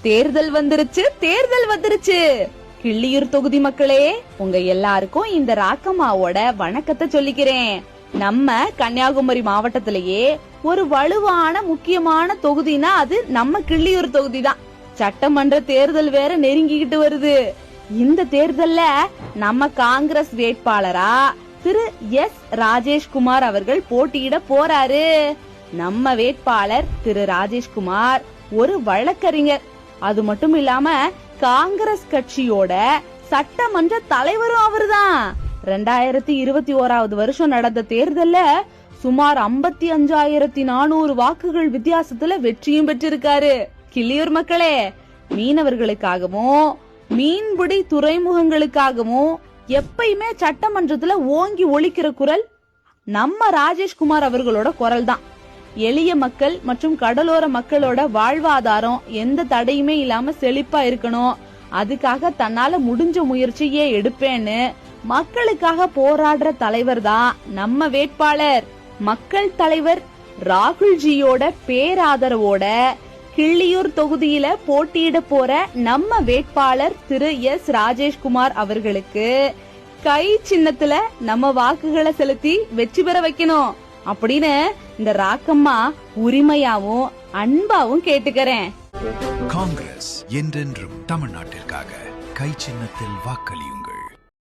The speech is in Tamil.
தேர்தல் வந்துருச்சு. கிள்ளியூர் தொகுதி மக்களே, உங்க எல்லாருக்கும் இந்த ராக்கம்மாவோட வணக்கத்தை சொல்லிக்கிறேன். நம்ம கன்னியாகுமரி மாவட்டத்திலேயே ஒரு வலுவான முக்கியமான தொகுதினா அது நம்ம கிள்ளியூர் தொகுதி தான். சட்டமன்ற தேர்தல் வேற நெருங்கிக்கிட்டு வருது. இந்த தேர்தல்ல நம்ம காங்கிரஸ் வேட்பாளரா திரு எஸ் ராஜேஷ்குமார் அவர்கள் போட்டியிட போறாரு. நம்ம வேட்பாளர் திரு ராஜேஷ்குமார் ஒரு வழக்கறிஞர். அது மட்டும் இல்லாம காங்கிரஸ் கட்சியோட சட்டமன்ற தலைவரும் அவர்தான். 2021 வருஷம் நடந்த தேர்தல்ல சுமார் 55,400 வாக்குகள் வித்தியாசத்துல வெற்றியும் பெற்றிருக்காரு. கிள்ளியூர் மக்களே, மீனவர்களுக்காகவும் மீன்பிடி துறைமுகங்களுக்காகவும் எப்பயுமே சட்டமன்றத்துல ஓங்கி ஒலிக்கிற குரல் நம்ம ராஜேஷ்குமார் அவர்களோட குரல் தான். எளிய மக்கள் மற்றும் கடலோர மக்களோட வாழ்வாதாரம் எந்த தடையுமே இல்லாம செழிப்பா இருக்கணும், அதுக்காக தன்னால முடிஞ்ச முயற்சியே எடுப்பேன்னு மக்களுக்காக போராடுற தலைவர் தான் நம்ம வேட்பாளர். மக்கள் தலைவர் ராகுல்ஜியோட பேராதரவோட கிள்ளியூர் தொகுதியில போட்டியிட போற நம்ம வேட்பாளர் திரு எஸ் ராஜேஷ்குமார் அவர்களுக்கு கை சின்னத்துல நம்ம வாக்குகளை செலுத்தி வெற்றி பெற வைக்கணும் அப்படின்னு இந்த ராக்கம்மா உரிமையாவும் அன்பாவும் கேட்டுக்கிறேன். காங்கிரஸ் என்றென்றும் தமிழ்நாட்டிற்காக கை சின்னத்தில் வாக்களியும்.